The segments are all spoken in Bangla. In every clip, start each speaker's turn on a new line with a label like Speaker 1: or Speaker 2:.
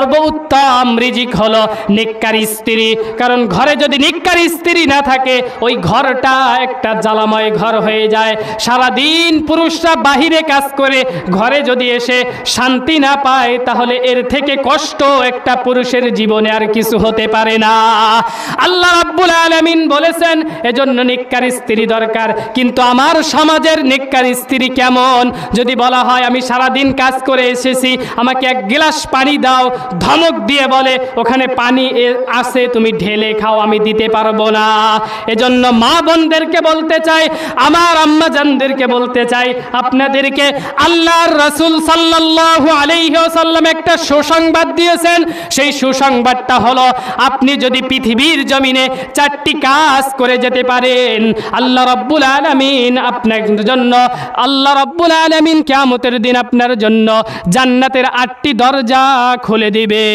Speaker 1: সর্বোত্তম রিজিক হলো নেককার স্ত্রী। কারণ ঘরে যদি নেককার স্ত্রী না থাকে ওই ঘরটা একটা জ্বালাময় ঘর হয়ে যায়। সারাদিন পুরুষরা বাহিরে কাজ করে ঘরে যদি এসে শান্তি না পায় তাহলে এর থেকে কষ্ট একটা পুরুষের জীবনে আর কিছু হতে পারে না। আল্লাহ রাব্বুল আলামিন বলেছেন এজন্য নেককার স্ত্রী দরকার। কিন্তু আমার সমাজের নেককার স্ত্রী কেমন? যদি বলা হয় আমি সারাদিন কাজ করে এসেছি, আমাকে এক গ্লাস পানি দাও, ধমক দিয়ে বলে ওখানে পানি আছে তুমি ঢেলে খাও, আমি দিতে পারবো না। এজন্য মা বোনদেরকে বলতে চাই, আমার আম্মা জানদেরকে বলতে চাই, আপনাদেরকে আল্লাহর রাসূল সাল্লাল্লাহু আলাইহি ওয়াসাল্লাম একটা সুসংবাদ দিয়েছেন। সেই সুসংবাদটা হলো আপনি যদি পৃথিবীর জমিনে 4টি কাজ করে যেতে পারেন আল্লাহ রাব্বুল আলামিন আপনার জন্য, আল্লাহ রাব্বুল আলামিন কিয়ামতের দিন আপনার জন্য জান্নাতের 8টি দরজা খুলে দিবে।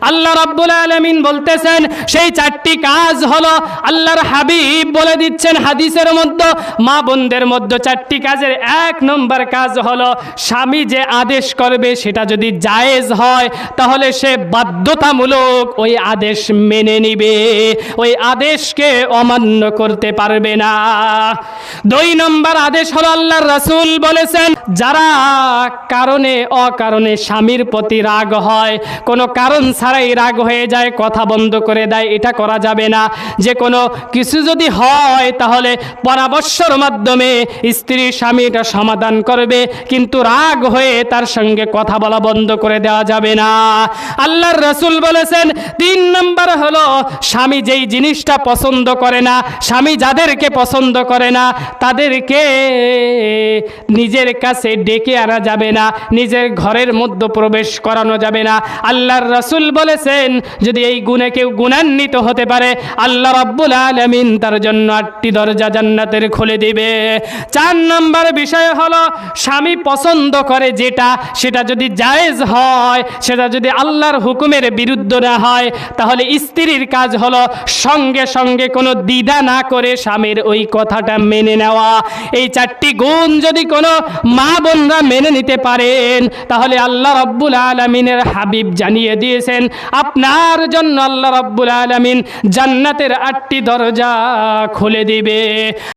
Speaker 1: আল্লাহ রাব্বুল আলামিন বলতেছেন সেই 4টি কাজ হলো, আল্লাহর হাবিব বলে দিচ্ছেন হাদিসের মধ্যে, মা বোনদের মধ্যে 4টি কাজের 1 নম্বর কাজ হলো স্বামী যে আদেশ করবে সেটা যদি জায়েজ হয় তাহলে সে বাধ্যতামূলক ওই আদেশ মেনে নিবে, ওই আদেশকে অমান্য করতে পারবে না। 2 নম্বর আদেশ হলো আল্লাহর রাসূল বলেছেন যারা কারণে অকারণে স্বামীর প্রতি রাগ হয়, কোনো কারণ ছাড়াই রাগ হয়ে যায়, কথা বন্ধ করে দেয়, এটা করা যাবে না। যে কোনো কিছু যদি হয় তাহলে পরামর্শের মাধ্যমে স্ত্রী স্বামী এটা সমাধান করবে, কিন্তু রাগ হয়ে তার সঙ্গে কথা বলা বন্ধ করে দেওয়া যাবে না। আল্লাহর রাসূল বলেছেন 3 নম্বর হলো স্বামী যেই জিনিসটা পছন্দ করে না, স্বামী যাদেরকে পছন্দ করে না তাদেরকে নিজের কাছে ডেকে আনা যাবে না, নিজের ঘরের মধ্যে প্রবেশ করানো যাবে না। আল্লাহর রাসূল বলেছেন যদি এই গুণে কেউ গুণান্বিত হতে পারে আল্লাহ রাব্বুল আলামিন তার জন্য 8টি দরজা জান্নাতের খুলে দিবে। 4 নম্বর বিষয় হলো স্বামী পছন্দ করে যেটা সেটা যদি জায়েজ হয়, সেটা যদি আল্লাহর হুকুমের বিরুদ্ধ না হয় তাহলে স্ত্রীর কাজ হলো সঙ্গে সঙ্গে কোনো দ্বিধা না করে স্বামীর ওই কথাটা মেনে নেওয়া। এই 4টি গুণ যদি কোনো মা বোনরা মেনে নিতে পারেন তাহলে আল্লাহ রাব্বুল আলামিনের হাবিব জানিয়ে দিয়েছেন আপনার জন্য আল্লাহ রাব্বুল আলামিন জান্নাতের 8টি দরজা খুলে দিবে।